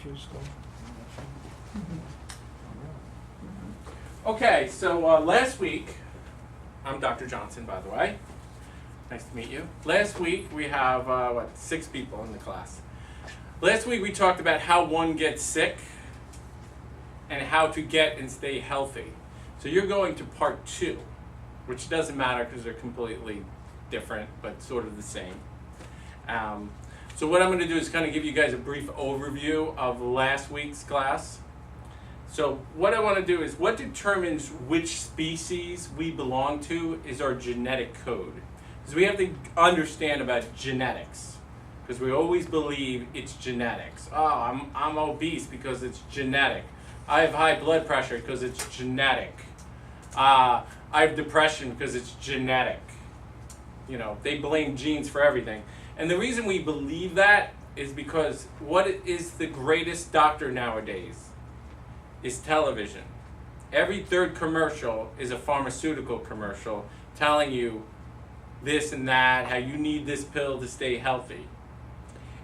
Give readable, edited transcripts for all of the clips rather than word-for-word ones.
pictures go. Okay, so last week, I'm Dr. Johnson, by the way. Nice to meet you. Last week, we have, 6 people in the class. Last week, we talked about how one gets sick and how to get and stay healthy. So you're going to part 2, which doesn't matter because they're completely different, but sort of the same. So what I'm going to do is kind of give you guys a brief overview of last week's class. So what I want to do is, what determines which species we belong to is our genetic code. Because we have to understand about genetics. Because we always believe it's genetics. Oh, I'm obese because it's genetic. I have high blood pressure because it's genetic. I have depression because it's genetic. You know, they blame genes for everything. And the reason we believe that is because what is the greatest doctor nowadays is television. Every third commercial is a pharmaceutical commercial telling you this and that, how you need this pill to stay healthy.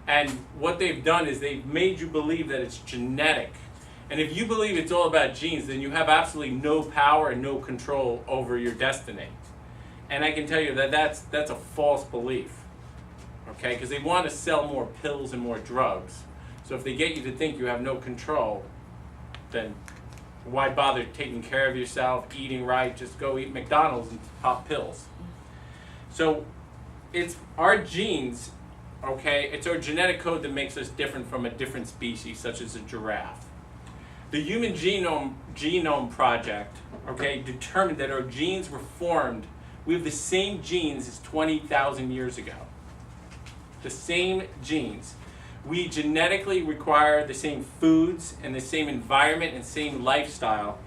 And what they've done is they've made you believe that it's genetic. And if you believe it's all about genes, then you have absolutely no power and no control over your destiny. And I can tell you that that's a false belief. Okay, because they want to sell more pills and more drugs. So if they get you to think you have no control, then why bother taking care of yourself, eating right? Just go eat McDonald's and pop pills. So it's our genes, okay? It's our genetic code that makes us different from a different species, such as a giraffe. The Human Genome Project, okay, determined that our genes were formed. We have the same genes as 20,000 years ago. The same genes. We genetically require the same foods and the same environment and same lifestyle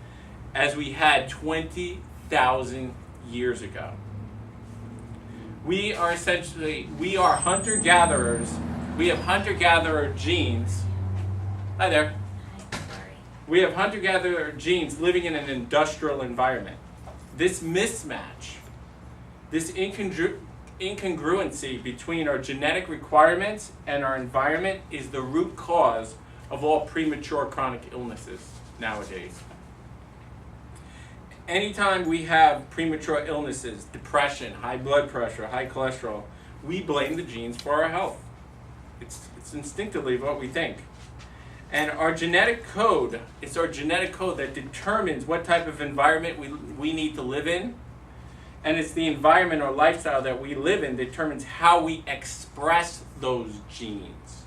as we had 20,000 years ago. We are hunter-gatherers. We have hunter-gatherer genes. Hi there. We have hunter-gatherer genes living in an industrial environment. This mismatch, this incongruency between our genetic requirements and our environment is the root cause of all premature chronic illnesses nowadays. Anytime we have premature illnesses, depression, high blood pressure, high cholesterol, we blame the genes for our health. It's instinctively what we think. And our genetic code, it's our genetic code that determines what type of environment we need to live in. And it's the environment or lifestyle that we live in determines how we express those genes.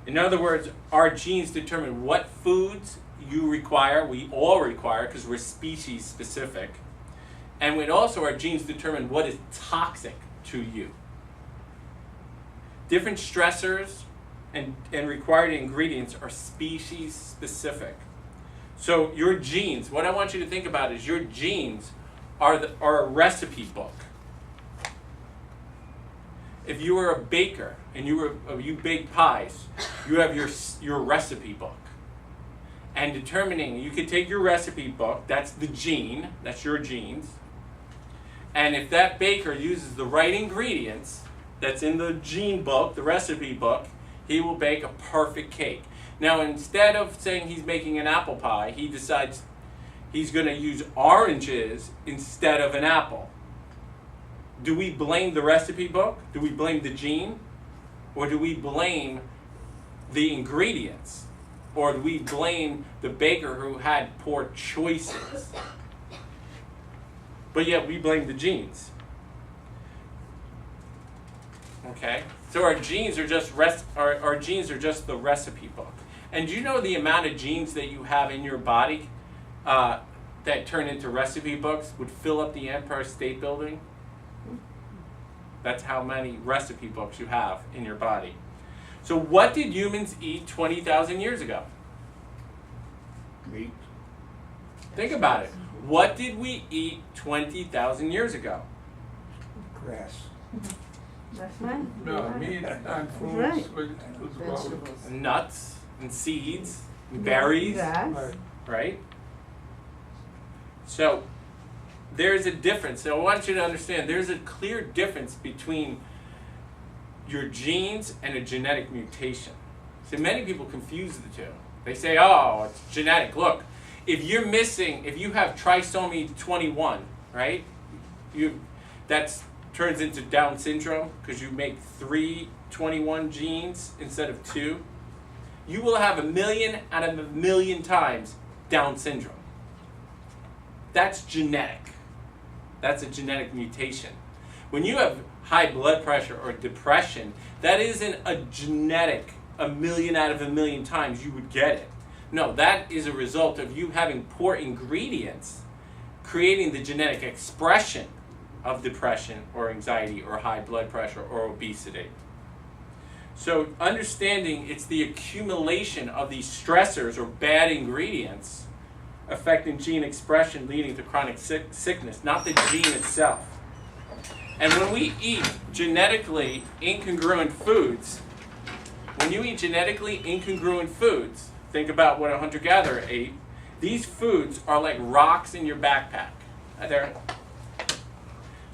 In other words, our genes determine what foods you require, we all require because we're species specific. And also our genes determine what is toxic to you. Different stressors and required ingredients are species specific. So your genes, what I want you to think about is your genes are a recipe book. If you were a baker and you bake pies, you have your recipe book. And determining, you could take your recipe book, that's the gene, that's your genes, and if that baker uses the right ingredients that's in the gene book, the recipe book, he will bake a perfect cake. Now, instead of saying he's making an apple pie, he decides he's going to use oranges instead of an apple. Do we blame the recipe book? Do we blame the gene? Or do we blame the ingredients? Or do we blame the baker who had poor choices? But yet we blame the genes. Okay? So our genes are just our genes are just the recipe book. And do you know the amount of genes that you have in your body that turn into recipe books would fill up the Empire State Building? That's how many recipe books you have in your body. So what did humans eat 20,000 years ago? Meat. Think about it. What did we eat 20,000 years ago? Grass. That's right. No, meat and fruits Right. was well. Vegetables. Nuts and seeds and berries, Yes. Right. right? So there's a difference. So I want you to understand there's a clear difference between your genes and a genetic mutation. So many people confuse the two. They say, oh, it's genetic. Look, if you have trisomy 21, right? That turns into Down syndrome because you make 3 21 genes instead of 2. You will have 1 million out of 1 million times Down syndrome. That's genetic. That's a genetic mutation. When you have high blood pressure or depression, that isn't a genetic 1 million out of 1 million times you would get it. No, that is a result of you having poor ingredients creating the genetic expression of depression or anxiety or high blood pressure or obesity. So understanding it's the accumulation of these stressors or bad ingredients affecting gene expression leading to chronic sickness, not the gene itself. And when we eat genetically incongruent foods, think about what a hunter-gatherer ate. These foods are like rocks in your backpack. Hi there.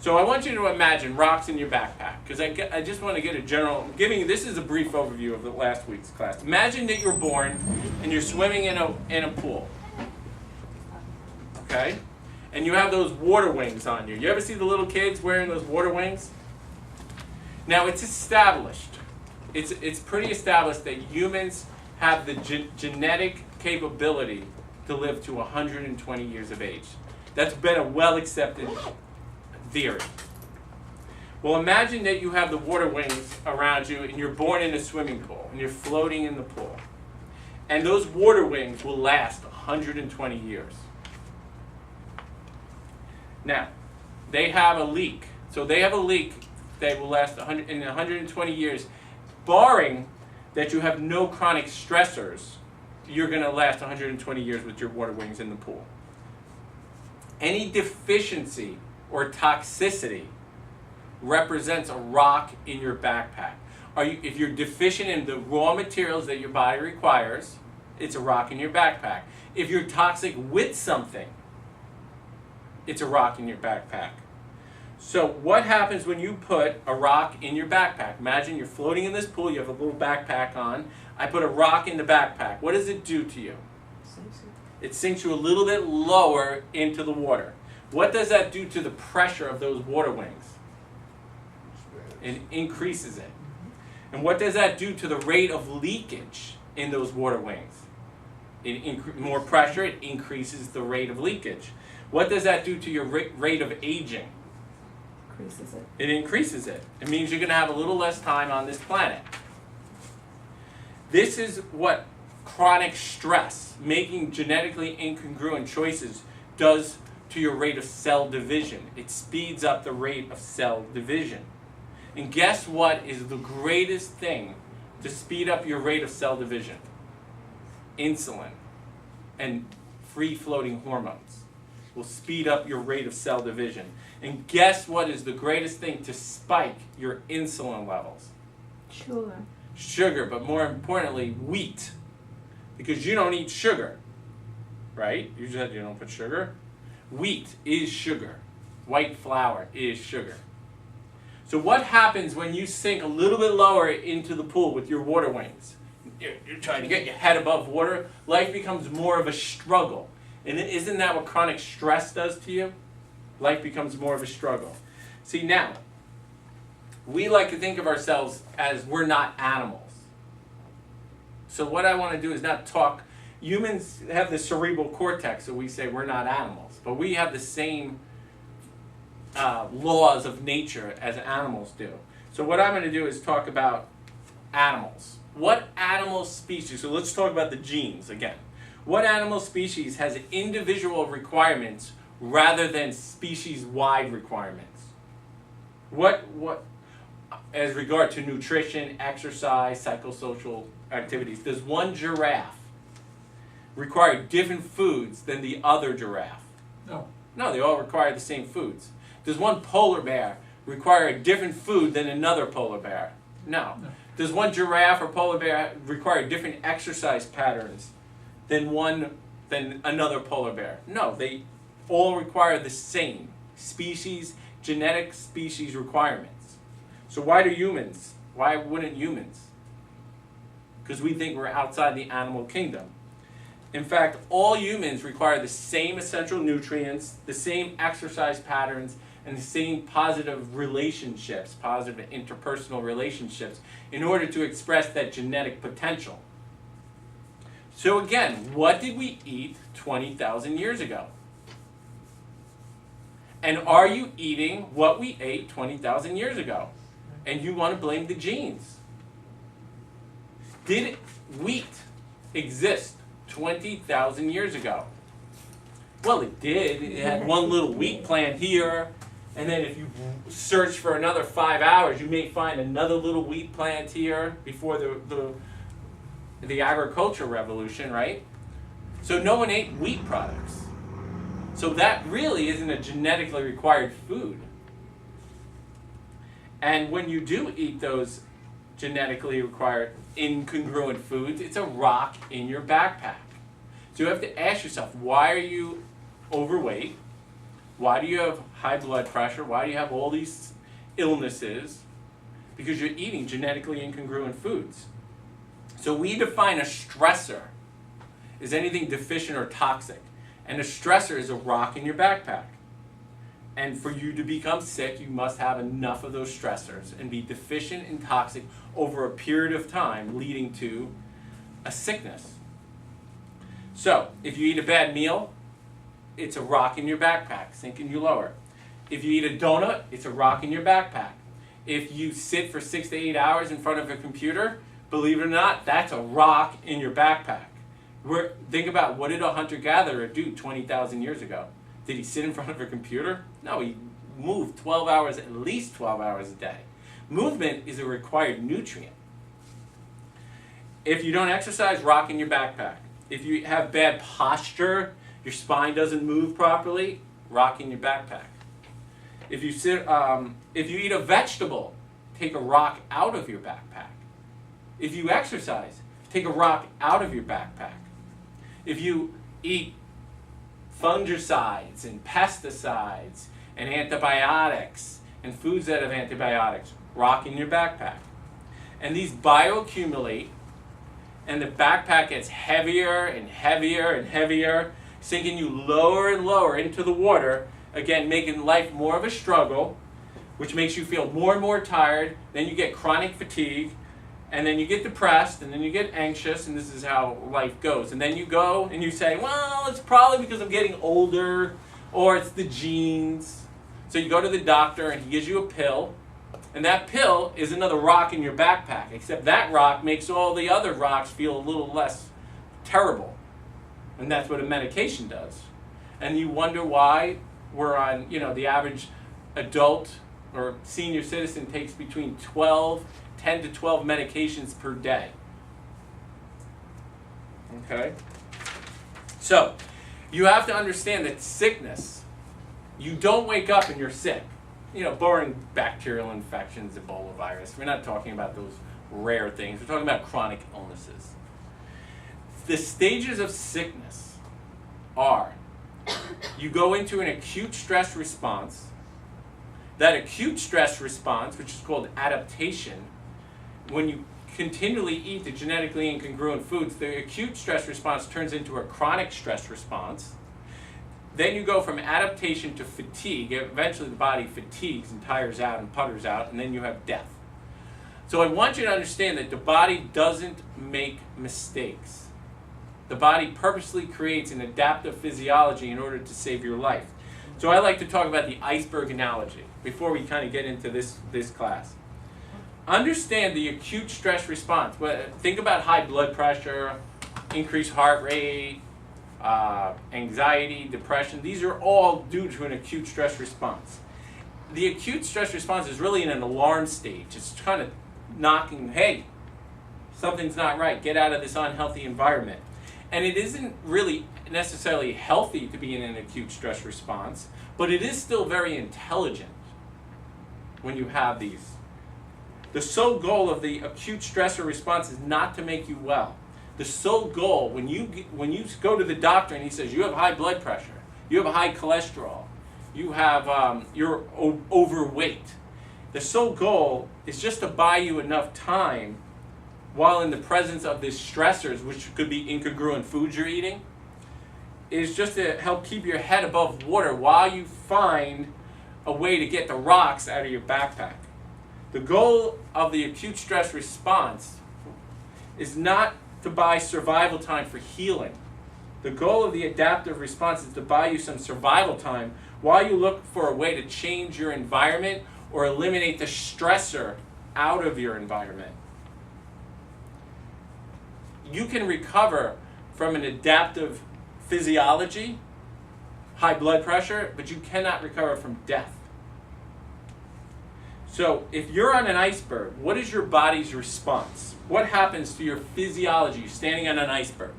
So I want you to imagine rocks in your backpack, because I just want to get a general, this is a brief overview of the last week's class. Imagine that you're born and you're swimming in a pool. Okay? And you have those water wings on you. You ever see the little kids wearing those water wings? Now it's established. It's pretty established that humans have the genetic capability to live to 120 years of age. That's been a well-accepted theory. Well, imagine that you have the water wings around you and you're born in a swimming pool and you're floating in the pool. And those water wings will last 120 years. Now, they have a leak. So they have a leak that will last 120 years. Barring that you have no chronic stressors, you're going to last 120 years with your water wings in the pool. Any deficiency or toxicity represents a rock in your backpack. If you're deficient in the raw materials that your body requires, it's a rock in your backpack. If you're toxic with something, it's a rock in your backpack. So what happens when you put a rock in your backpack? Imagine you're floating in this pool, you have a little backpack on. I put a rock in the backpack. What does it do to you? It sinks you a little bit lower into the water. What does that do to the pressure of those water wings? It increases it. And what does that do to the rate of leakage in those water wings? More pressure, it increases the rate of leakage. What does that do to your rate of aging? Increases it. It increases it. It means you're going to have a little less time on this planet. This is what chronic stress, making genetically incongruent choices, does to your rate of cell division. It speeds up the rate of cell division. And guess what is the greatest thing to speed up your rate of cell division? Insulin and free-floating hormones will speed up your rate of cell division. And guess what is the greatest thing to spike your insulin levels? Sugar. Sugar, but more importantly, wheat. Because you don't eat sugar, right? You said you don't put sugar. Wheat is sugar. White flour is sugar. So what happens when you sink a little bit lower into the pool with your water wings? You're trying to get your head above water. Life becomes more of a struggle. And isn't that what chronic stress does to you? Life becomes more of a struggle. See, now, we like to think of ourselves as we're not animals. So what I want to do is not talk. Humans have the cerebral cortex, so we say we're not animals. But we have the same laws of nature as animals do. So what I'm going to do is talk about animals. What animal species, so let's talk about the genes again. What animal species has individual requirements rather than species-wide requirements? What, as regard to nutrition, exercise, psychosocial activities, does one giraffe require different foods than the other giraffe? No. No, they all require the same foods. Does one polar bear require a different food than another polar bear? No. Does one giraffe or polar bear require different exercise patterns than another polar bear? No, they all require the same genetic species requirements. So why wouldn't humans? because we think we're outside the animal kingdom. In fact, all humans require the same essential nutrients, the same exercise patterns, and the same positive relationships, positive interpersonal relationships, in order to express that genetic potential. So again, what did we eat 20,000 years ago? And are you eating what we ate 20,000 years ago? And you want to blame the genes. Did wheat exist 20,000 years ago? Well, it did. It had one little wheat plant here, and then if you search for another 5 hours, you may find another little wheat plant here before the agricultural revolution, right? So no one ate wheat products. So that really isn't a genetically required food. And when you do eat those genetically required incongruent foods, it's a rock in your backpack. So you have to ask yourself, why are you overweight? Why do you have high blood pressure? Why do you have all these illnesses? Because you're eating genetically incongruent foods. So we define a stressor as anything deficient or toxic. And a stressor is a rock in your backpack. And for you to become sick, you must have enough of those stressors and be deficient and toxic over a period of time, leading to a sickness. So, if you eat a bad meal, it's a rock in your backpack, sinking you lower. If you eat a donut, it's a rock in your backpack. If you sit for 6 to 8 hours in front of a computer, believe it or not, that's a rock in your backpack. Think about, what did a hunter-gatherer do 20,000 years ago? Did he sit in front of a computer? No, he moved 12 hours, at least 12 hours a day. Movement is a required nutrient. If you don't exercise, rock in your backpack. If you have bad posture, your spine doesn't move properly, rock in your backpack. If you eat a vegetable, take a rock out of your backpack. If you exercise, take a rock out of your backpack. If you eat fungicides and pesticides and antibiotics and foods that have antibiotics, rock in your backpack. And these bioaccumulate, and the backpack gets heavier and heavier and heavier, sinking you lower and lower into the water, again making life more of a struggle, which makes you feel more and more tired. Then you get chronic fatigue, and then you get depressed, and then you get anxious, and this is how life goes. And then you go and you say, well, it's probably because I'm getting older, or it's the genes. So you go to the doctor, and he gives you a pill, and that pill is another rock in your backpack, except that rock makes all the other rocks feel a little less terrible. And that's what a medication does. And you wonder why we're on, the average adult or senior citizen takes between 10 to 12 medications per day. Okay? So, you have to understand that sickness, you don't wake up and you're sick. Barring bacterial infections, Ebola virus. We're not talking about those rare things. We're talking about chronic illnesses. The stages of sickness are, you go into an acute stress response. That acute stress response, which is called adaptation, when you continually eat the genetically incongruent foods, the acute stress response turns into a chronic stress response. Then you go from adaptation to fatigue. Eventually the body fatigues and tires out and putters out, and then you have death. So I want you to understand that the body doesn't make mistakes. The body purposely creates an adaptive physiology in order to save your life. So I like to talk about the iceberg analogy before we kind of get into this class. Understand the acute stress response. Think about high blood pressure, increased heart rate, anxiety, depression. These are all due to an acute stress response. The acute stress response is really in an alarm stage. It's kind of knocking, hey, something's not right. Get out of this unhealthy environment. And it isn't really necessarily healthy to be in an acute stress response, but it is still very intelligent when you have these. The sole goal of the acute stressor response is not to make you well. The sole goal, when you go to the doctor and he says you have high blood pressure, you have high cholesterol, you're overweight, the sole goal is just to buy you enough time while in the presence of these stressors, which could be incongruent foods you're eating, is just to help keep your head above water while you find a way to get the rocks out of your backpack. The goal of the acute stress response is not to buy survival time for healing. The goal of the adaptive response is to buy you some survival time while you look for a way to change your environment or eliminate the stressor out of your environment. You can recover from an adaptive physiology, high blood pressure, but you cannot recover from death. So if you're on an iceberg, what is your body's response? What happens to your physiology standing on an iceberg?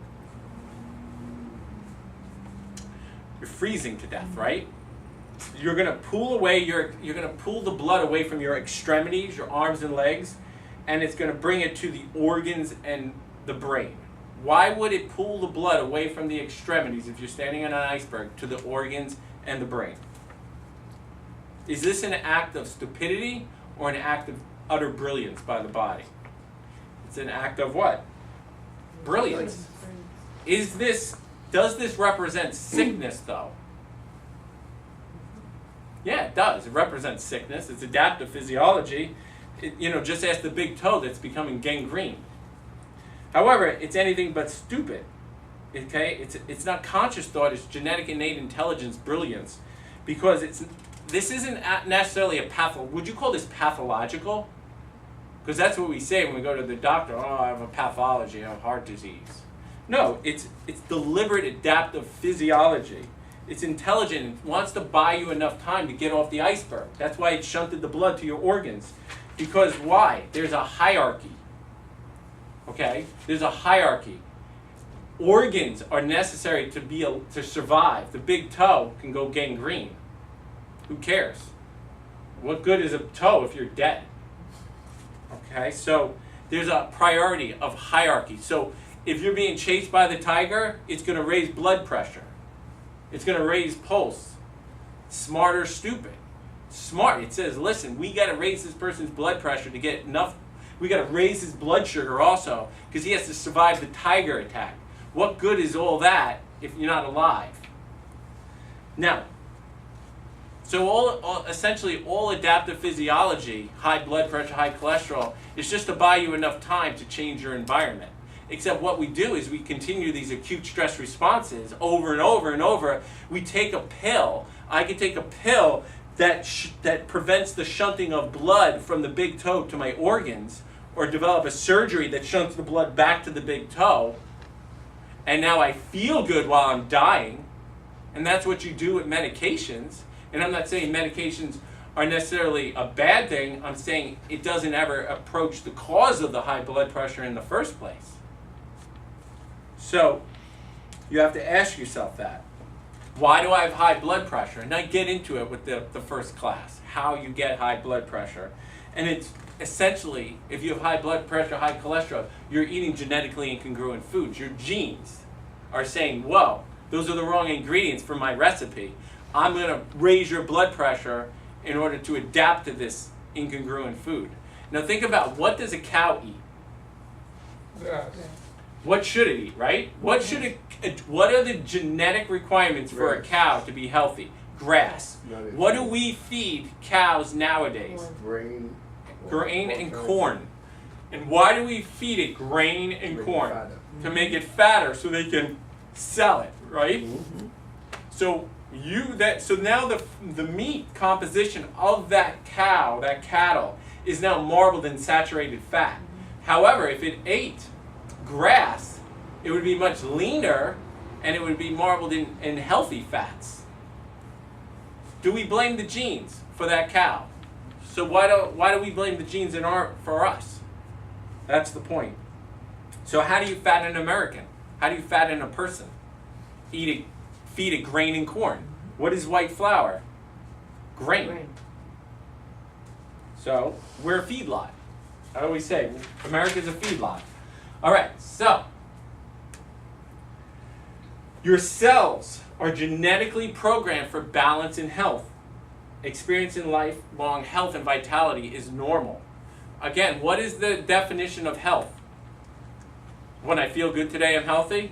You're freezing to death, right? You're going to pull away you're going to pull the blood away from your extremities, your arms and legs, and it's going to bring it to the organs and the brain. Why would it pull the blood away from the extremities if you're standing on an iceberg to the organs and the brain? Is this an act of stupidity or an act of utter brilliance by the body? It's an act of what? Brilliance. Does this represent sickness, though? Yeah, it does. It represents sickness. It's adaptive physiology. Just ask the big toe that's becoming gangrene. However, it's anything but stupid. Okay? It's not conscious thought. It's genetic innate intelligence, brilliance, because this isn't necessarily a would you call this pathological? Because that's what we say when we go to the doctor. Oh, I have a pathology. I have heart disease. No, it's deliberate adaptive physiology. It's intelligent. It wants to buy you enough time to get off the iceberg. That's why it shunted the blood to your organs. Because why? There's a hierarchy. Okay? There's a hierarchy. Organs are necessary to survive. The big toe can go gangrene. Who cares? What good is a toe if you're dead? Okay? So there's a priority of hierarchy. So if you're being chased by the tiger, it's going to raise blood pressure. It's going to raise pulse. Smart or stupid? Smart. It says, listen, we got to raise this person's blood pressure to get enough. We got to raise his blood sugar also because he has to survive the tiger attack. What good is all that if you're not alive? Now, so essentially all adaptive physiology, high blood pressure, high cholesterol, is just to buy you enough time to change your environment. Except what we do is we continue these acute stress responses over and over and over. We take a pill. I can take a pill that prevents the shunting of blood from the big toe to my organs, or develop a surgery that shunts the blood back to the big toe, and now I feel good while I'm dying. And that's what you do with medications. And I'm not saying medications are necessarily a bad thing. I'm saying it doesn't ever approach the cause of the high blood pressure in the first place. So you have to ask yourself that. Why do I have high blood pressure? And I get into it with the first class, how you get high blood pressure. And it's essentially, if you have high blood pressure, high cholesterol, you're eating genetically incongruent foods. Your genes are saying, whoa, those are the wrong ingredients for my recipe. I'm going to raise your blood pressure in order to adapt to this incongruent food. Now think about, what does a cow eat? Yes. What should it eat, right? What are the genetic requirements for a cow to be healthy? Grass. What do we feed cows nowadays? Grain. Grain and corn. And why do we feed it grain and corn? To make it fatter so they can sell it, right? Mm-hmm. So now the meat composition of that cow, that cattle, is now marbled in saturated fat. However, if it ate grass, it would be much leaner and it would be marbled in healthy fats. Do we blame the genes for that cow? So why do we blame the genes for us? That's the point. So how do you fatten an American? How do you fatten a person? Feed it grain and corn. What is white flour? Grain. So we're a feedlot. I always say America's a feedlot. All right, so your cells are genetically programmed for balance and health. Experiencing lifelong health and vitality is normal. Again, what is the definition of health? When I feel good today, I'm healthy.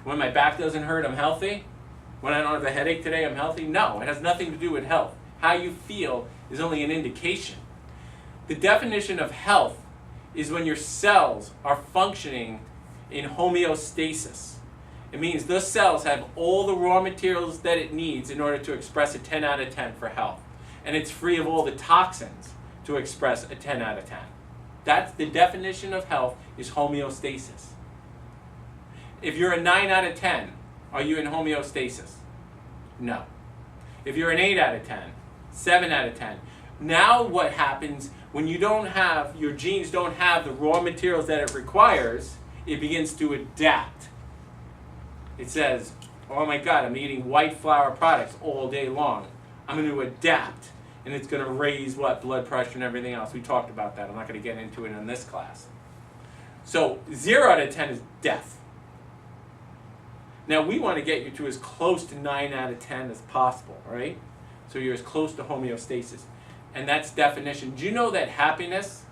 When my back doesn't hurt, I'm healthy. When I don't have a headache today, I'm healthy. No, it has nothing to do with health. How you feel is only an indication. The definition of health is when your cells are functioning in homeostasis. It means those cells have all the raw materials that it needs in order to express a 10 out of 10 for health. And it's free of all the toxins to express a 10 out of 10. That's the definition of health, is homeostasis. If you're a 9 out of 10, are you in homeostasis? No. If you're an 8 out of 10, 7 out of 10. Now what happens when you don't have, your genes don't have the raw materials that it requires, it begins to adapt. It says, oh my God, I'm eating white flour products all day long. I'm going to adapt, and it's going to raise what? Blood pressure and everything else. We talked about that. I'm not going to get into it in this class. So 0 out of 10 is death. Now we want to get you to as close to 9 out of 10 as possible, right? So you're as close to homeostasis. And that's definition. Do you know that happiness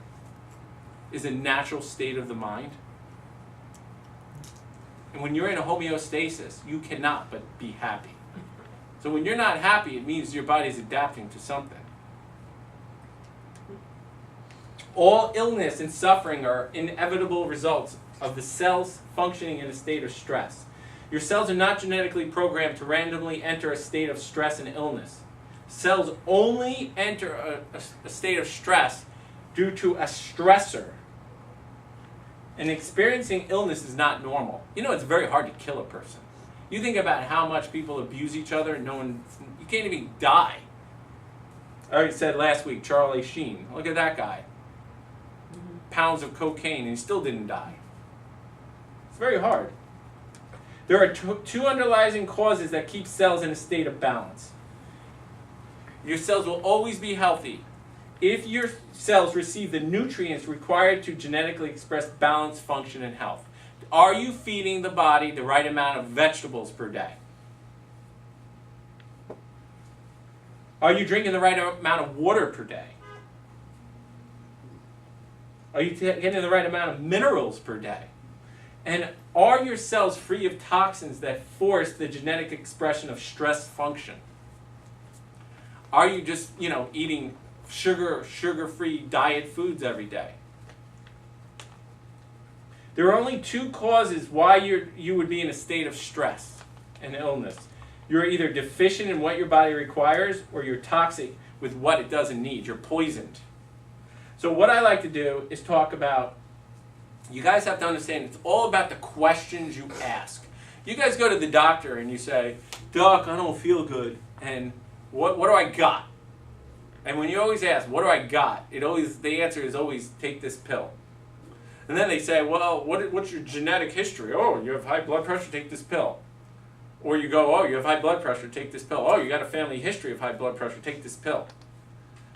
is a natural state of the mind? And when you're in a homeostasis, you cannot but be happy. So when you're not happy, it means your body's adapting to something. All illness and suffering are inevitable results of the cells functioning in a state of stress. Your cells are not genetically programmed to randomly enter a state of stress and illness. Cells only enter a state of stress due to a stressor. And experiencing illness is not normal. You know, it's very hard to kill a person. You think about how much people abuse each other and you can't even die. I already said last week, Charlie Sheen. Look at that guy. Pounds of cocaine and he still didn't die. It's very hard. There are two underlying causes that keep cells in a state of balance. Your cells will always be healthy if your cells receive the nutrients required to genetically express balance, function, and health. Are you feeding the body the right amount of vegetables per day? Are you drinking the right amount of water per day? Are you getting the right amount of minerals per day? And are your cells free of toxins that force the genetic expression of stress function? Are you just, eating sugar-free diet foods every day? There are only two causes why you would be in a state of stress and illness. You're either deficient in what your body requires, or you're toxic with what it doesn't need. You're poisoned. So what I like to do is talk about, you guys have to understand, it's all about the questions you ask. You guys go to the doctor and you say, Doc, I don't feel good, and what do I got? And when you always ask, what do I got? The answer is always, take this pill. And then they say, well, what's your genetic history? Oh, you have high blood pressure, take this pill. Or you go, oh, you have high blood pressure, take this pill. Oh, you got a family history of high blood pressure, take this pill.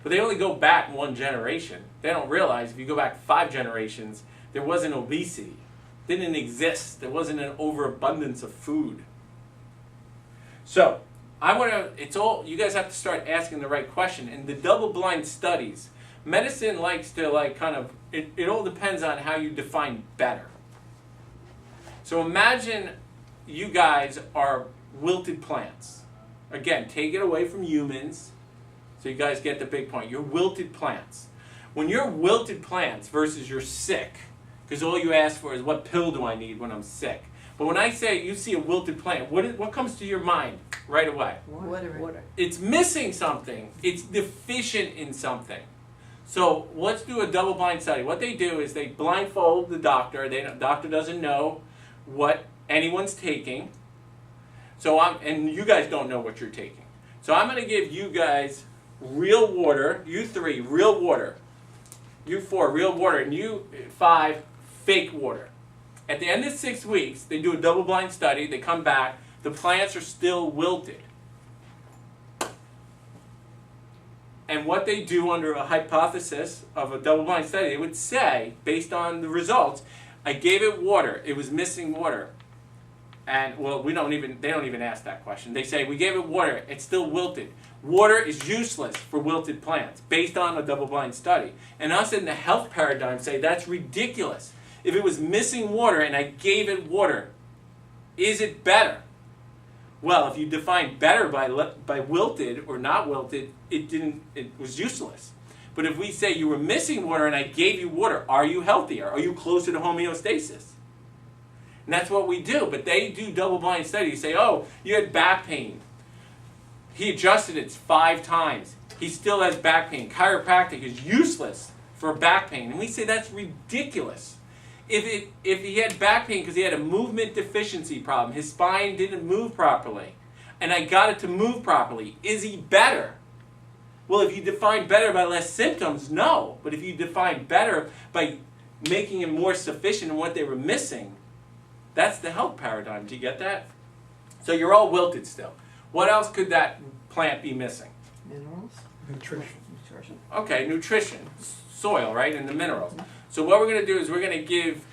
But they only go back one generation. They don't realize if you go back 5 generations, there wasn't obesity. It didn't exist. There wasn't an overabundance of food. So, you guys have to start asking the right question. And the double-blind studies, medicine likes to it all depends on how you define better. So imagine you guys are wilted plants. Again, take it away from humans so you guys get the big point. You're wilted plants. When you're wilted plants versus you're sick, because all you ask for is what pill do I need when I'm sick. But when I say you see a wilted plant, what comes to your mind right away? Water. It's missing something. It's deficient in something. So let's do a double-blind study. What they do is they blindfold the doctor. The doctor doesn't know what anyone's taking. And you guys don't know what you're taking. So I'm going to give you guys real water. You 3, real water. You 4, real water. And you 5, fake water. At the end of 6 weeks, they do a double-blind study. They come back. The plants are still wilted. And what they do under a hypothesis of a double-blind study, they would say, based on the results, I gave it water. It was missing water. And, they don't even ask that question. They say, we gave it water. It's still wilted. Water is useless for wilted plants, based on a double-blind study. And us in the health paradigm say that's ridiculous. if it was missing water and I gave it water, is it better? Well, if you define better by wilted or not wilted, it was useless. But if we say you were missing water and I gave you water, are you healthier? Are you closer to homeostasis? And that's what we do. But they do double-blind studies. You say, oh, you had back pain. He adjusted it 5 times. He still has back pain. Chiropractic is useless for back pain. And we say that's ridiculous. If he had back pain because he had a movement deficiency problem, his spine didn't move properly, and I got it to move properly, is he better? Well, if you define better by less symptoms, no. But if you define better by making him more sufficient in what they were missing, that's the health paradigm. Do you get that? So you're all wilted still. What else could that plant be missing? Minerals. Nutrition. Nutrition. Okay, nutrition, soil, right, and the minerals. So what we're going to do is we're going to give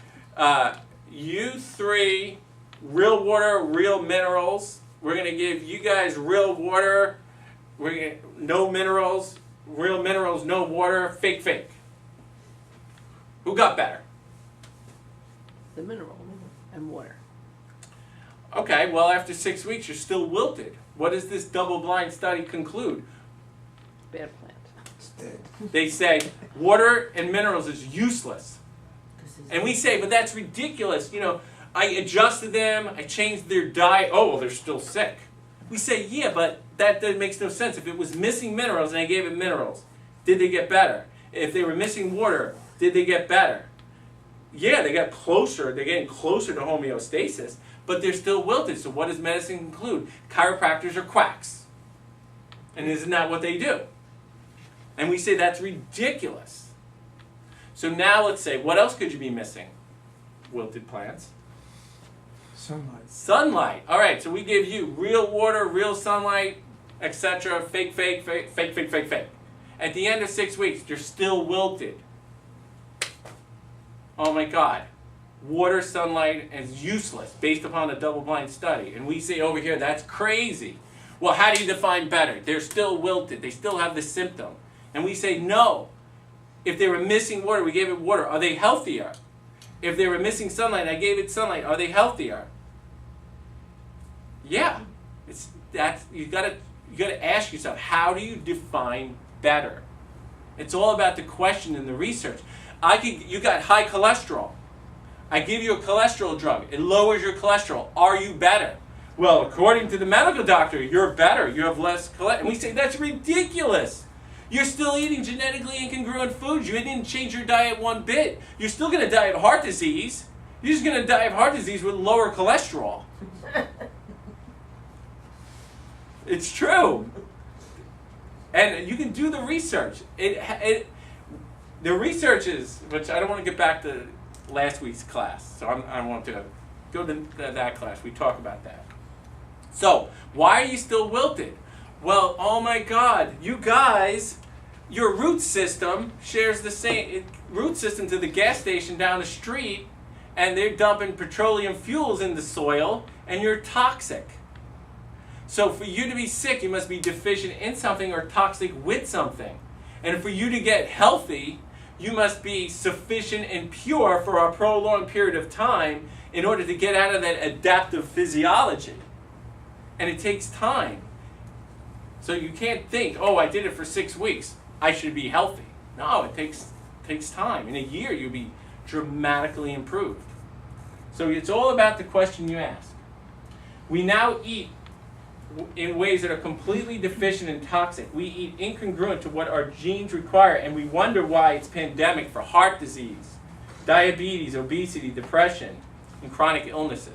you 3 real water, real minerals. We're going to give you guys real water, no minerals, real minerals, no water, fake. Who got better? The mineral and water. Okay, well after 6 weeks you're still wilted. What does this double-blind study conclude? Bad plant. It's dead. They say water and minerals is useless. And we say, but that's ridiculous. You know, I adjusted them, I changed their diet. Oh, well, they're still sick. We say, yeah, but that makes no sense. If it was missing minerals and I gave it minerals, did they get better? If they were missing water, did they get better? Yeah, they got closer. They're getting closer to homeostasis, but they're still wilted. So what does medicine conclude? Chiropractors are quacks. And isn't that what they do? And we say that's ridiculous. So now let's say, what else could you be missing? Wilted plants. Sunlight. Sunlight. All right, so we give you real water, real sunlight, etc. Fake. At the end of 6 weeks, you're still wilted. Oh my God. Water, sunlight is useless based upon a double-blind study. And we say over here, that's crazy. Well, how do you define better? They're still wilted. They still have the symptom. And we say, no. If they were missing water, we gave it water. Are they healthier? If they were missing sunlight, I gave it sunlight. Are they healthier? Yeah. You gotta ask yourself, how do you define better? It's all about the question and the research. You got high cholesterol. I give you a cholesterol drug. It lowers your cholesterol. Are you better? Well, according to the medical doctor, you're better. You have less cholesterol. And we say, that's ridiculous. You're still eating genetically incongruent foods. You didn't change your diet one bit. You're still going to die of heart disease. You're just going to die of heart disease with lower cholesterol. It's true. And you can do the research. The research is, which I don't want to get back to last week's class, so I want to go to that class. We talk about that. So, why are you still wilted? Well, oh my God, you guys, your root system shares the same root system to the gas station down the street, and they're dumping petroleum fuels in the soil, and you're toxic. So for you to be sick, you must be deficient in something or toxic with something. And for you to get healthy, you must be sufficient and pure for a prolonged period of time in order to get out of that adaptive physiology. And it takes time. So you can't think, oh, I did it for 6 weeks, I should be healthy. No, it takes time. In a year, you'll be dramatically improved. So it's all about the question you ask. We now eat in ways that are completely deficient and toxic. We eat incongruent to what our genes require, and we wonder why it's pandemic for heart disease, diabetes, obesity, depression, and chronic illnesses.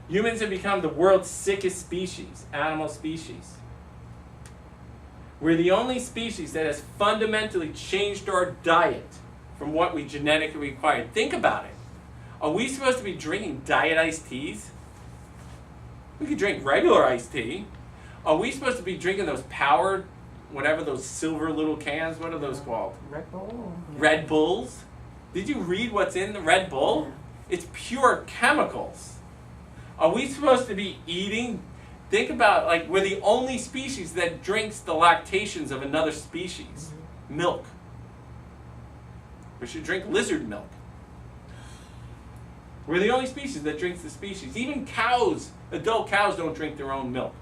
Humans have become the world's sickest species, animal species. We're the only species that has fundamentally changed our diet from what we genetically required. Think about it. Are we supposed to be drinking diet iced teas? We could drink regular iced tea. Are we supposed to be drinking those powered, whatever those silver little cans, what are those called? Red Bull. Red Bulls? Did you read what's in the Red Bull? It's pure chemicals. Are we supposed to be eating? Think about, like, we're the only species that drinks the lactations of another species. Milk. We should drink lizard milk. We're the only species that drinks the species. Even cows, adult cows don't drink their own milk.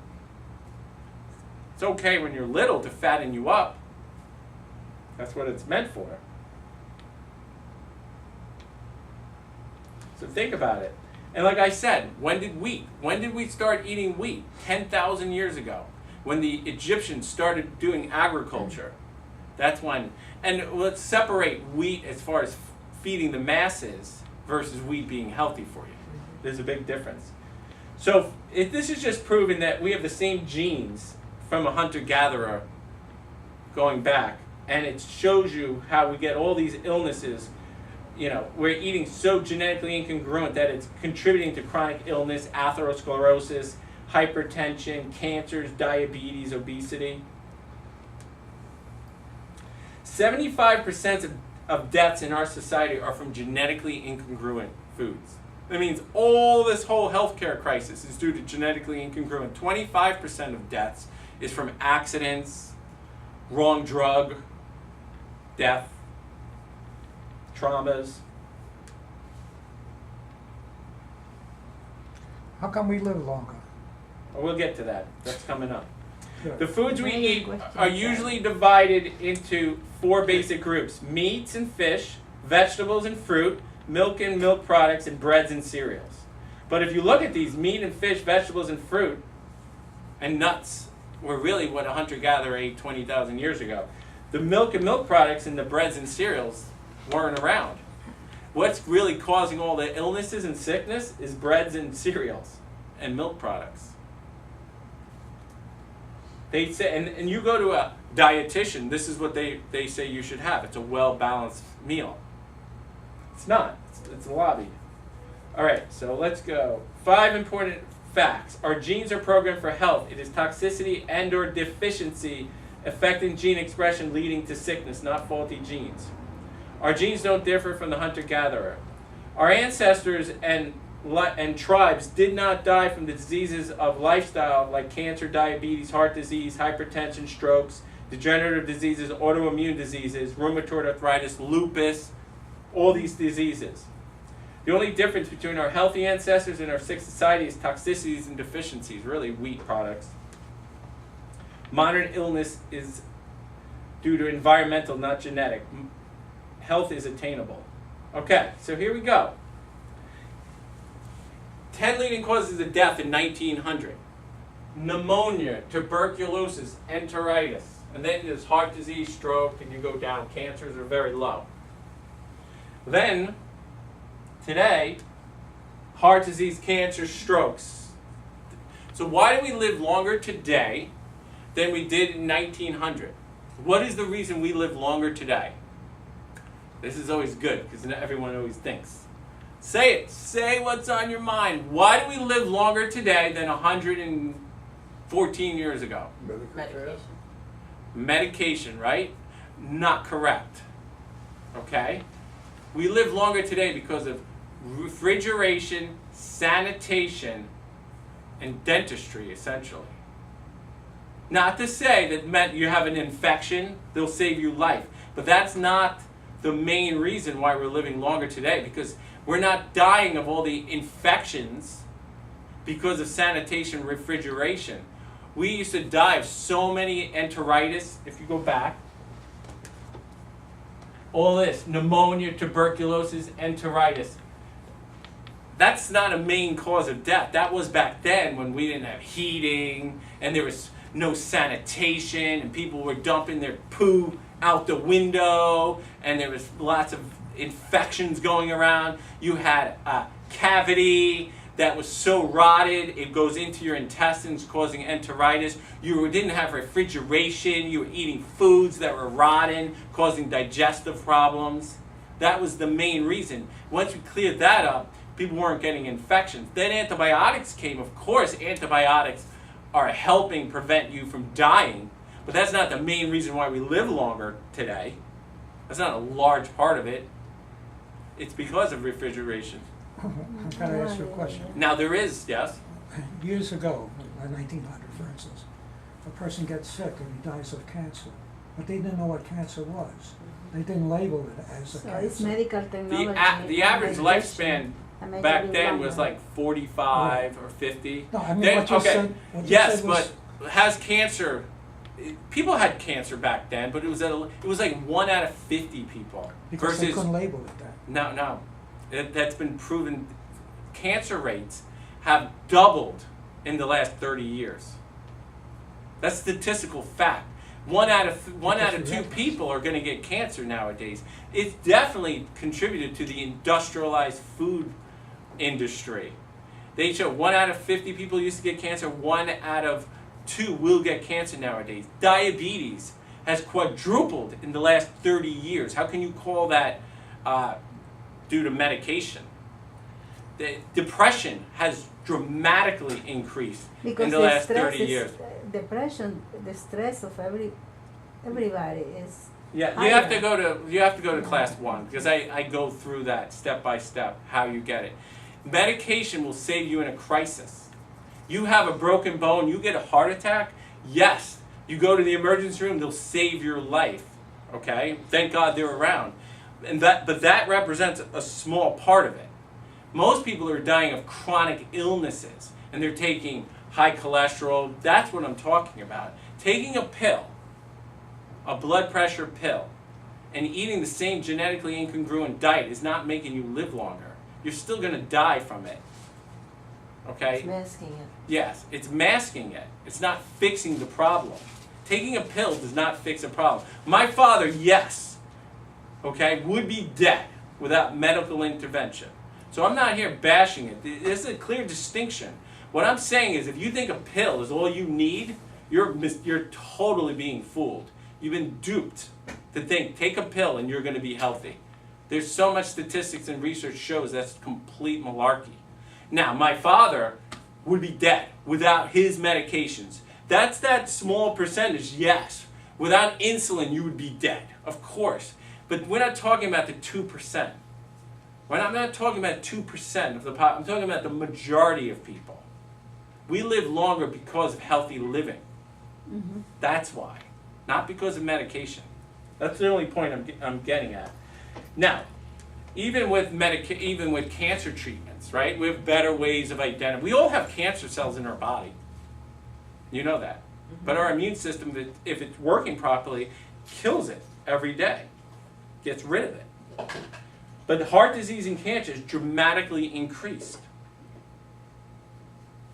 It's okay when you're little to fatten you up. That's what it's meant for. So think about it. And like I said, when did we start eating wheat? 10,000 years ago. When the Egyptians started doing agriculture. That's when. And let's separate wheat as far as feeding the masses versus wheat being healthy for you. There's a big difference. So if this is just proving that we have the same genes from a hunter-gatherer going back, and it shows you how we get all these illnesses. We're eating so genetically incongruent that it's contributing to chronic illness, atherosclerosis, hypertension, cancers, diabetes, obesity. 75% of deaths in our society are from genetically incongruent foods. That means all this whole healthcare crisis is due to genetically incongruent. 25% of deaths is from accidents, wrong drug, death, traumas. How come we live longer? We'll get to that. That's coming up. Good. The foods we Very eat good are question. usually divided into 4 basic groups: meats and fish, vegetables and fruit, milk and milk products, and breads and cereals. But if you look at these, meat and fish, vegetables and fruit, and nuts were really what a hunter-gatherer ate 20,000 years ago. The milk and milk products and the breads and cereals weren't around. What's really causing all the illnesses and sickness is breads and cereals and milk products. They say, and you go to a dietitian, this is what they say you should have. It's a well-balanced meal. It's not. It's lobbied. All right, so let's go. 5 important facts. Our genes are programmed for health. It is toxicity and or deficiency affecting gene expression leading to sickness, not faulty genes. Our genes don't differ from the hunter-gatherer. Our ancestors and tribes did not die from the diseases of lifestyle like cancer, diabetes, heart disease, hypertension, strokes, degenerative diseases, autoimmune diseases, rheumatoid arthritis, lupus, all these diseases. The only difference between our healthy ancestors and our sick society is toxicities and deficiencies, really wheat products. Modern illness is due to environmental, not genetic. Health is attainable. Okay, so here we go. 10 leading causes of death in 1900. Pneumonia, tuberculosis, enteritis. And then there's heart disease, stroke, and you go down. Cancers are very low. Then, today, heart disease, cancer, strokes. So why do we live longer today than we did in 1900? What is the reason we live longer today? This is always good because everyone always thinks. Say it. Say what's on your mind. Why do we live longer today than 114 years ago? Medication. Medication, right? Not correct. Okay? We live longer today because of refrigeration, sanitation, and dentistry, essentially. Not to say that you have an infection, they'll save you life. But that's not the main reason why we're living longer today, because we're not dying of all the infections because of sanitation, refrigeration. We used to die of so many enteritis, if you go back. All this, pneumonia, tuberculosis, enteritis. That's not a main cause of death. That was back then when we didn't have heating and there was no sanitation and people were dumping their poo out the window and there was lots of infections going around. You had a cavity that was so rotted it goes into your intestines causing enteritis. You didn't have refrigeration. You were eating foods that were rotten causing digestive problems. That was the main reason. Once we cleared that up, people weren't getting infections. Then antibiotics came. Of course, antibiotics are helping prevent you from dying, but that's not the main reason why we live longer today. That's not a large part of it. It's because of refrigeration. I've got to ask you a question. Now there is, yes? Years ago, in 1900 for instance, a person gets sick and he dies of cancer, but they didn't know what cancer was. They didn't label it as a So it's cancer. medical technology. The average medication. lifespan And make it back live then longer. was like 45 or 50. No, I mean, Then- what you okay. said, what you Yes, said was, but has cancer. People had cancer back then, but it was like 1 out of 50 people. because they versus couldn't label it that. no, that's been proven. Cancer rates have doubled in the last 30 years. That's statistical fact. One out of two people are going to get cancer nowadays. It's definitely contributed to the industrialized food industry. They show 1 out of 50 people used to get cancer. 1 out of 2 will get cancer nowadays. Diabetes has quadrupled in the last 30 years. How can you call that due to medication? The depression has dramatically increased Because in the the last stress 30 is, years. depression, the stress of everybody is Yeah, higher. you have to go to class 1 because I go through that step by step how you get it. Medication will save you in a crisis. You have a broken bone, you get a heart attack. Yes, you go to the emergency room, they'll save your life. Okay, thank God they're around, but that represents a small part of it. Most people are dying of chronic illnesses, and they're taking high cholesterol. That's what I'm talking about. Taking a pill, a blood pressure pill, and eating the same genetically incongruent diet is not making you live longer. You're still going to die from it. Okay? It's masking it. Yes, it's masking it. It's not fixing the problem. Taking a pill does not fix a problem. My father, yes, okay, would be dead without medical intervention. So I'm not here bashing it. There's a clear distinction. What I'm saying is if you think a pill is all you need, you're totally being fooled. You've been duped to think, take a pill and you're going to be healthy. There's so much statistics and research shows that's complete malarkey. Now, my father would be dead without his medications. That's that small percentage, yes. Without insulin, you would be dead, of course. But we're not talking about the 2%. I'm not talking about 2% of the population. I'm talking about the majority of people. We live longer because of healthy living. Mm-hmm. That's why. Not because of medication. That's the only point I'm getting at. Now, even with cancer treatments, right? We have better ways of identifying. We all have cancer cells in our body. You know that. But our immune system, if it's working properly, kills it every day. Gets rid of it. But heart disease and cancer is dramatically increased.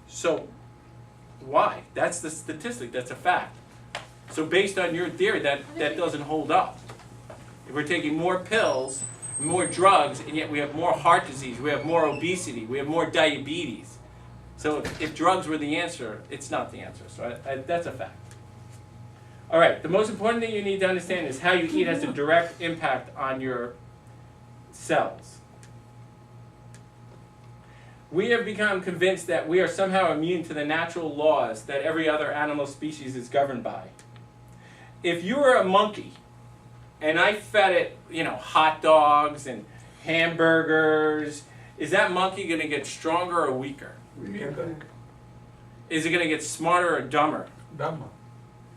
So, why? That's the statistic. That's a fact. So based on your theory, that doesn't hold up. If we're taking more pills, more drugs, and yet we have more heart disease, we have more obesity, we have more diabetes. So if drugs were the answer, it's not the answer. So that's a fact. All right, the most important thing you need to understand is how you eat has a direct impact on your cells. We have become convinced that we are somehow immune to the natural laws that every other animal species is governed by. If you were a monkey and I fed it, hot dogs and hamburgers, is that monkey going to get stronger or weaker? Is it going to get smarter or dumber? Dumber.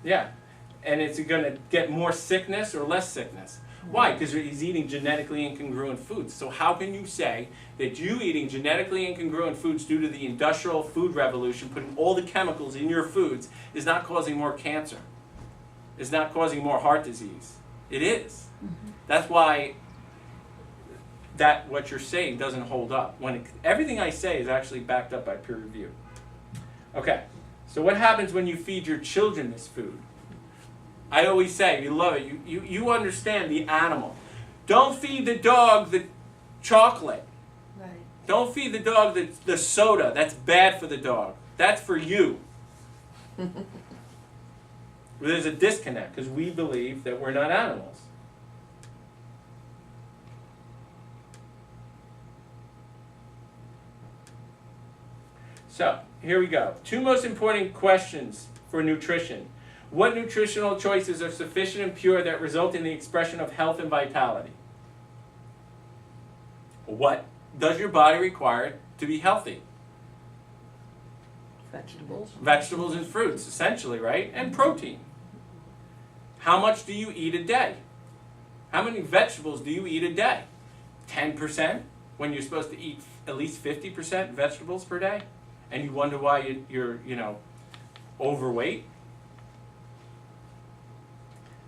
Yeah. And is it going to get more sickness or less sickness? Why? Because he's eating genetically incongruent foods. So how can you say that you eating genetically incongruent foods due to the industrial food revolution, putting all the chemicals in your foods, is not causing more cancer? Is not causing more heart disease? It is. Mm-hmm. That's why what you're saying doesn't hold up. Everything I say is actually backed up by peer review. Okay, so what happens when you feed your children this food? I always say, you love it, you understand the animal. Don't feed the dog the chocolate. Right. Don't feed the dog the soda. That's bad for the dog. That's for you. There's a disconnect because we believe that we're not animals. So, here we go. 2 most important questions for nutrition. What nutritional choices are sufficient and pure that result in the expression of health and vitality? What does your body require to be healthy? Vegetables. Vegetables and fruits, essentially, right? And protein. How much do you eat a day? How many vegetables do you eat a day? 10% when you're supposed to eat at least 50% vegetables per day, and you wonder why you're overweight?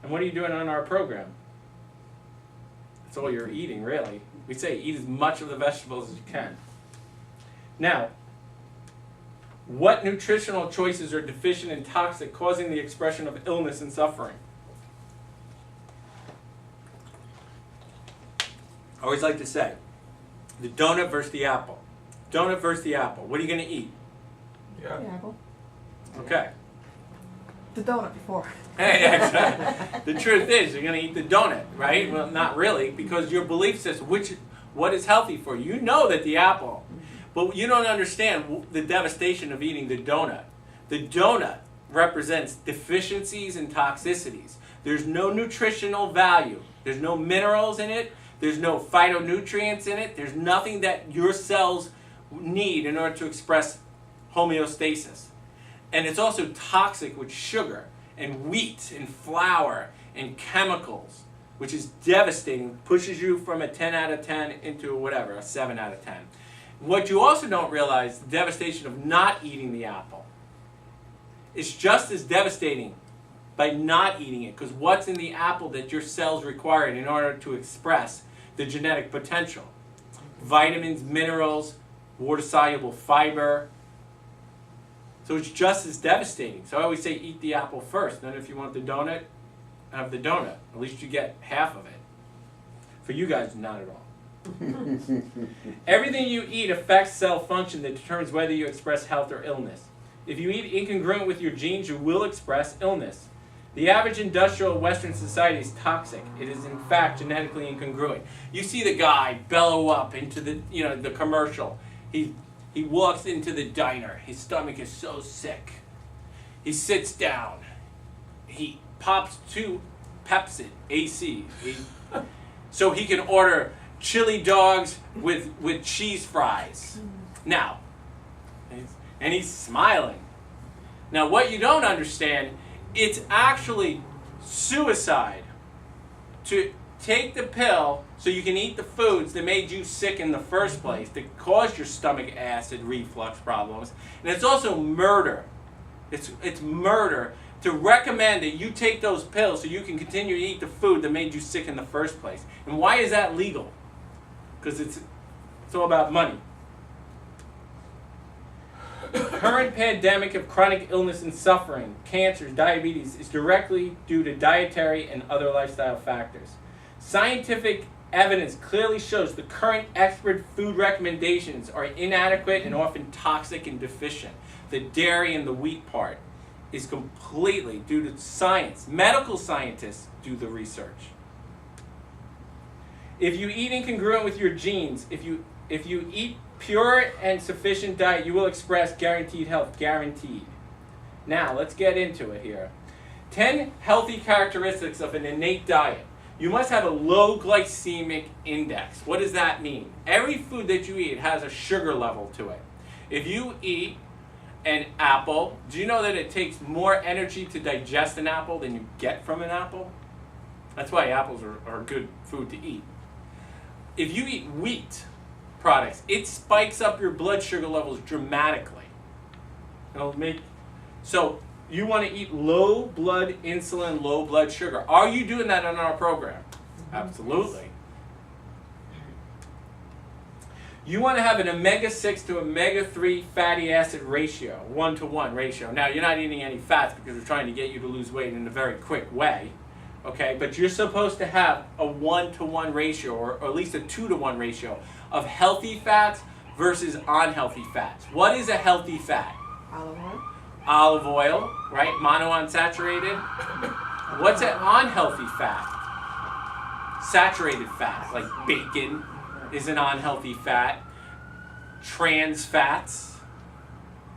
And what are you doing on our program? That's all you're eating, really. We say eat as much of the vegetables as you can. Now, what nutritional choices are deficient and toxic, causing the expression of illness and suffering? I always like to say, the donut versus the apple. Donut versus the apple. What are you going to eat? Yeah. The apple. Okay. The donut before. Hey, exactly. The truth is, you're going to eat the donut, right? Well, not really, because your belief system, what is healthy for you. You know that the apple, but you don't understand the devastation of eating the donut. The donut represents deficiencies and toxicities. There's no nutritional value. There's no minerals in it. There's no phytonutrients in it. There's nothing that your cells need in order to express homeostasis. And it's also toxic with sugar and wheat and flour and chemicals, which is devastating, pushes you from a 10 out of 10 into whatever, a 7 out of 10. What you also don't realize, the devastation of not eating the apple. It's just as devastating by not eating it, because what's in the apple that your cells require in order to express the genetic potential? Vitamins, minerals, water-soluble fiber. So it's just as devastating. So I always say eat the apple first. Then if you want the donut, have the donut. At least you get half of it. For you guys, not at all. Everything you eat affects cell function that determines whether you express health or illness. If you eat incongruent with your genes, you will express illness. The average industrial Western society is toxic. It is in fact genetically incongruent. You see the guy bellow up into the commercial. He walks into the diner. His stomach is so sick. He sits down. He pops 2 Pepsi AC, so he can order chili dogs with cheese fries. Now, and he's smiling. Now, what you don't understand, it's actually suicide to take the pill so you can eat the foods that made you sick in the first place, that caused your stomach acid reflux problems. And it's also murder. It's murder to recommend that you take those pills so you can continue to eat the food that made you sick in the first place. And why is that legal? Because it's all about money. The current pandemic of chronic illness and suffering, cancers, diabetes, is directly due to dietary and other lifestyle factors. Scientific evidence clearly shows the current expert food recommendations are inadequate and often toxic and deficient. The dairy and the wheat part is completely due to science. Medical scientists do the research. If you eat incongruent with your genes, if you eat pure and sufficient diet, you will express guaranteed health, guaranteed. Now, let's get into it here. 10 healthy characteristics of an innate diet. You must have a low glycemic index. What does that mean? Every food that you eat has a sugar level to it. If you eat an apple, do you know that it takes more energy to digest an apple than you get from an apple? That's why apples are good food to eat. If you eat wheat products, it spikes up your blood sugar levels dramatically. So you want to eat low blood insulin, low blood sugar. Are you doing that on our program? Absolutely. You want to have an omega-6 to omega-3 fatty acid ratio, 1-to-1 ratio. Now, you're not eating any fats because we're trying to get you to lose weight in a very quick way. Okay, but you're supposed to have a 1-to-1 ratio, or at least a 2-to-1 ratio of healthy fats versus unhealthy fats. What is a healthy fat? Olive oil. Olive oil, right? Monounsaturated. What's an unhealthy fat? Saturated fat, like bacon is an unhealthy fat. Trans fats,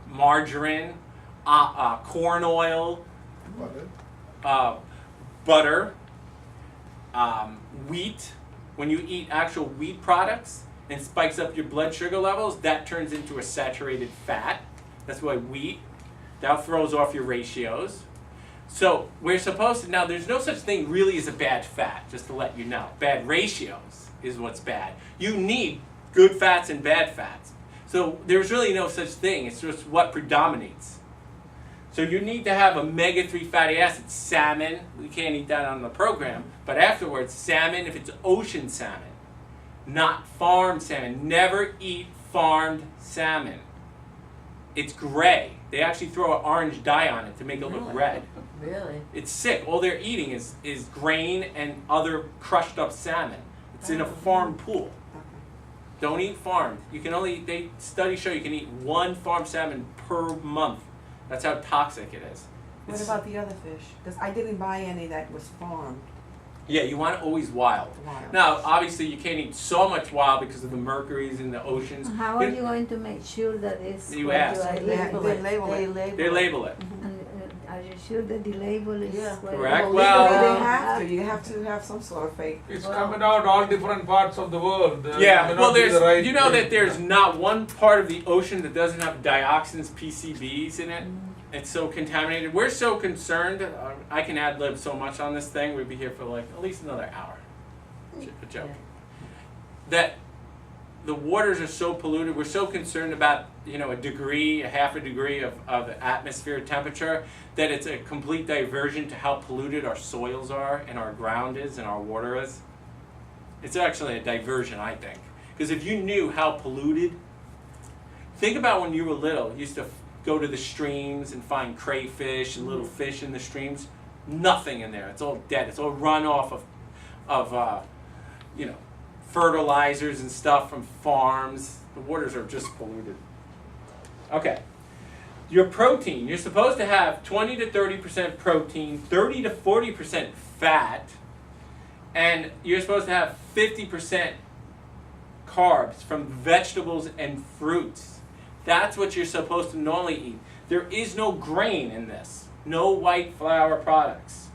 margarine, corn oil, butter, wheat. When you eat actual wheat products and spikes up your blood sugar levels, that turns into a saturated fat. That's why wheat, that throws off your ratios. So we're supposed to, now there's no such thing really as a bad fat, just to let you know. Bad ratios is what's bad. You need good fats and bad fats. So there's really no such thing. It's just what predominates. So you need to have omega-3 fatty acids. Salmon, we can't eat that on the program, but afterwards, salmon, if it's ocean salmon, not farmed salmon. Never eat farmed salmon. It's gray. They actually throw an orange dye on it to make it look red. Really? It's sick. All they're eating is grain and other crushed up salmon. It's in a farm pool. Don't eat farmed. You can only, studies show you can eat one farmed salmon per month. That's how toxic it is. What about the other fish? Because I didn't buy any that was farmed. Yeah, you want it always wild. Wild. Now, obviously, you can't eat so much wild because of the mercuries in the oceans. How are you going to make sure that it's You what ask. are They label it. They label it. And are you sure that the label is Yeah. what Correct. Well, Well- legally they have to. You have to have some sort of fake. It's Well- coming out all different parts of the world. May Yeah, not well, be the right you know that thing. there's not one part of the ocean that doesn't have dioxins, PCBs in it. It's so contaminated. We're so concerned. I can ad-lib so much on this thing. We'd be here for like at least another hour. A joke. That the waters are so polluted. We're so concerned about, a degree, a half a degree of atmospheric temperature, that it's a complete diversion to how polluted our soils are and our ground is and our water is. It's actually a diversion, I think. Because if you knew how polluted, think about when you were little, you used to go to the streams and find crayfish and little fish in the streams. Nothing in there. It's all dead. It's all runoff of fertilizers and stuff from farms. The waters are just polluted. Okay. Your protein. You're supposed to have 20 to 30% protein, 30 to 40% fat, and you're supposed to have 50% carbs from vegetables and fruits. That's what you're supposed to normally eat. There is no grain in this. No white flour products.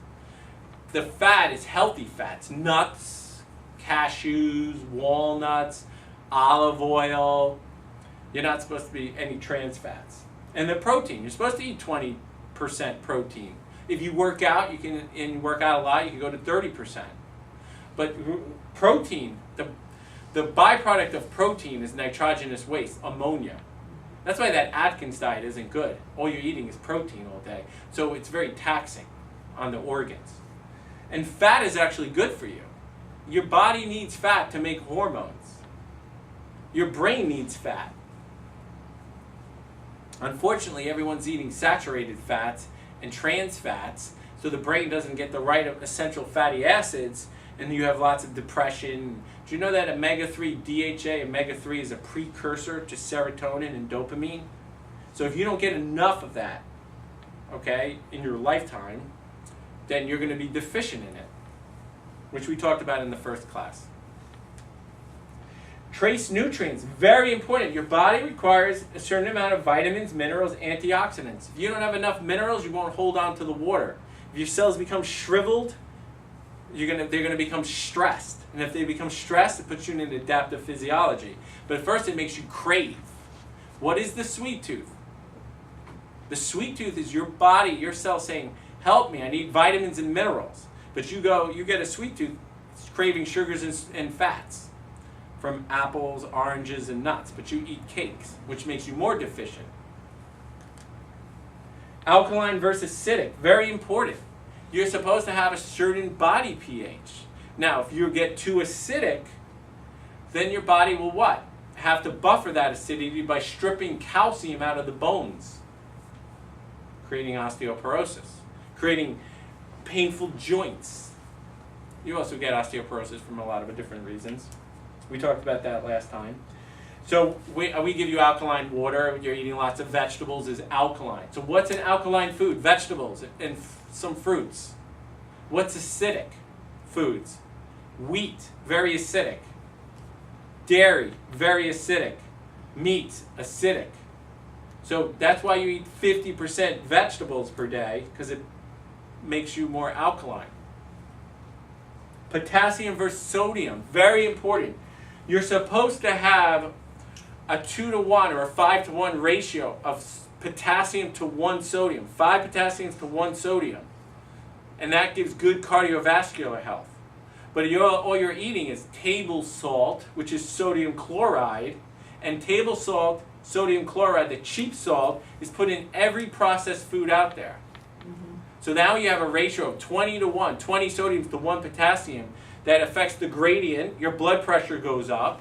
The fat is healthy fats. Nuts, cashews, walnuts, olive oil. You're not supposed to be any trans fats. And the protein. You're supposed to eat 20% protein. If you work out, and you work out a lot, you can go to 30%. But protein, the byproduct of protein is nitrogenous waste, ammonia. That's why that Atkins diet isn't good. All you're eating is protein all day. So it's very taxing on the organs. And fat is actually good for you. Your body needs fat to make hormones. Your brain needs fat. Unfortunately, everyone's eating saturated fats and trans fats, so the brain doesn't get the right essential fatty acids, and you have lots of depression. Do you know that omega-3 DHA, omega-3 is a precursor to serotonin and dopamine? So if you don't get enough of that, in your lifetime, then you're going to be deficient in it, which we talked about in the first class. Trace nutrients, very important. Your body requires a certain amount of vitamins, minerals, antioxidants. If you don't have enough minerals, you won't hold on to the water. If your cells become shriveled, they're going to become stressed. And if they become stressed, it puts you in an adaptive physiology. But at first, it makes you crave. What is the sweet tooth? The sweet tooth is your body, your cell saying, help me, I need vitamins and minerals. But you get a sweet tooth, it's craving sugars and fats from apples, oranges, and nuts. But you eat cakes, which makes you more deficient. Alkaline versus acidic, very important. You're supposed to have a certain body pH. Now, if you get too acidic, then your body will what? Have to buffer that acidity by stripping calcium out of the bones, creating osteoporosis, creating painful joints. You also get osteoporosis from a lot of different reasons. We talked about that last time. So we give you alkaline water. You're eating lots of vegetables is alkaline. So what's an alkaline food? Vegetables and some fruits. What's acidic? Foods. Wheat, very acidic. Dairy, very acidic. Meat, acidic. So that's why you eat 50% vegetables per day, because it makes you more alkaline. Potassium versus sodium, very important. You're supposed to have a 2-to-1 or a 5-to-1 ratio of potassium to 1 sodium. 5 potassiums to 1 sodium. And that gives good cardiovascular health. But all you're eating is table salt, which is sodium chloride, and table salt, sodium chloride, the cheap salt, is put in every processed food out there. So now you have a ratio of 20 to 1, 20 sodium to 1 potassium, that affects the gradient. Your blood pressure goes up,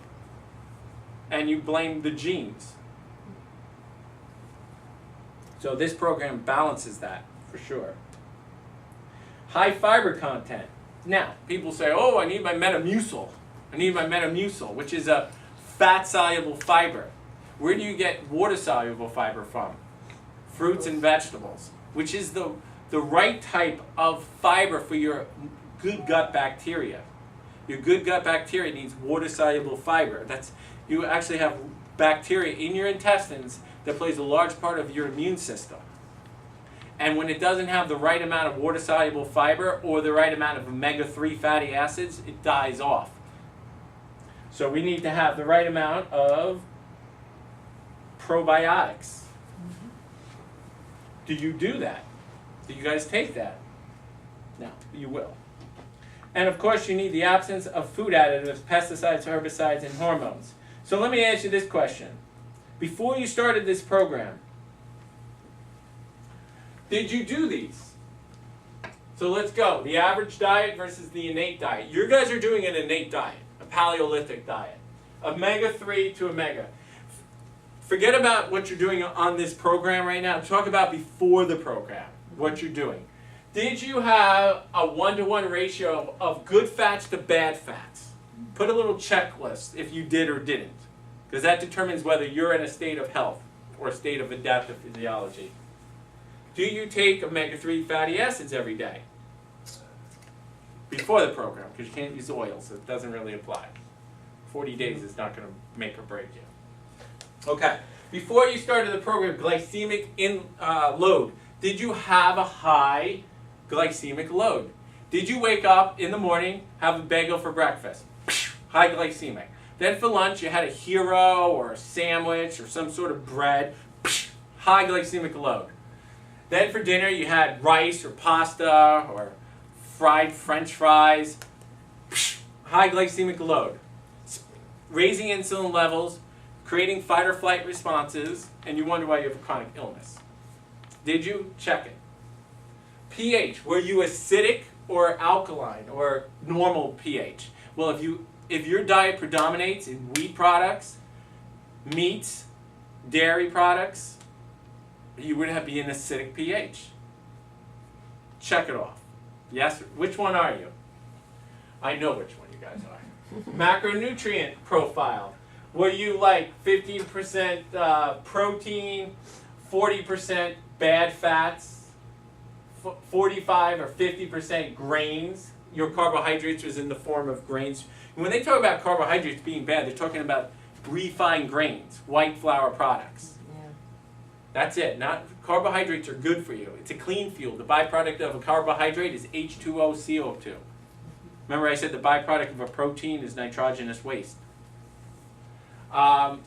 and you blame the genes. So this program balances that, for sure. High fiber content. Now, people say, oh, I need my Metamucil. I need my Metamucil, which is a fat-soluble fiber. Where do you get water-soluble fiber from? Fruits and vegetables, which is the right type of fiber for your good gut bacteria. Your good gut bacteria needs water-soluble fiber. You actually have bacteria in your intestines that plays a large part of your immune system. And when it doesn't have the right amount of water-soluble fiber or the right amount of omega-3 fatty acids, it dies off. So we need to have the right amount of probiotics. Do you do that? Do you guys take that? No, you will. And of course, you need the absence of food additives, pesticides, herbicides, and hormones. So let me ask you this question. Before you started this program, did you do these? So let's go. The average diet versus the innate diet. You guys are doing an innate diet, a Paleolithic diet. Omega-3 to omega. Forget about what you're doing on this program right now. Talk about before the program, what you're doing. Did you have a 1-to-1 ratio of good fats to bad fats? Put a little checklist if you did or didn't, because that determines whether you're in a state of health or a state of adaptive physiology. Do you take omega-3 fatty acids every day? Before the program, because you can't use oil, so it doesn't really apply. 40 days is not going to make or break you. Okay, before you started the program, glycemic load. Did you have a high glycemic load? Did you wake up in the morning, have a bagel for breakfast? High glycemic. Then for lunch, you had a hero or a sandwich or some sort of bread. High glycemic load. Then for dinner, you had rice or pasta or fried French fries. High glycemic load. Raising insulin levels, creating fight or flight responses, and you wonder why you have a chronic illness. Did you? Check it. pH, were you acidic or alkaline or normal pH? Well, if your diet predominates in wheat products, meats, dairy products, you would be an acidic pH. Check it off. Yes? Which one are you? I know which one you guys are. Macronutrient profile. Were you like 15% protein, 40% bad fats, 45 or 50% grains? Your carbohydrates was in the form of grains. And when they talk about carbohydrates being bad, they're talking about refined grains, white flour products. That's it. Carbohydrates are good for you. It's a clean fuel. The byproduct of a carbohydrate is H2O, CO2. Remember I said the byproduct of a protein is nitrogenous waste. Or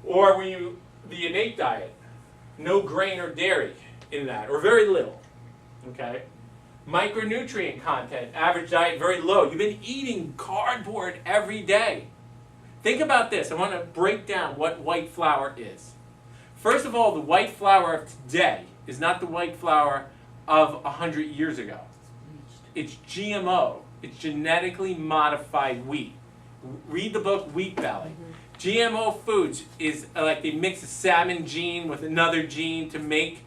when the innate diet, no grain or dairy in that, or very little. Okay? Micronutrient content, average diet very low. You've been eating cardboard every day. Think about this. I want to break down what white flour is. First of all, the white flour of today is not the white flour of 100 years ago. It's GMO. It's genetically modified wheat. Read the book Wheat Belly. GMO foods is like they mix a salmon gene with another gene to make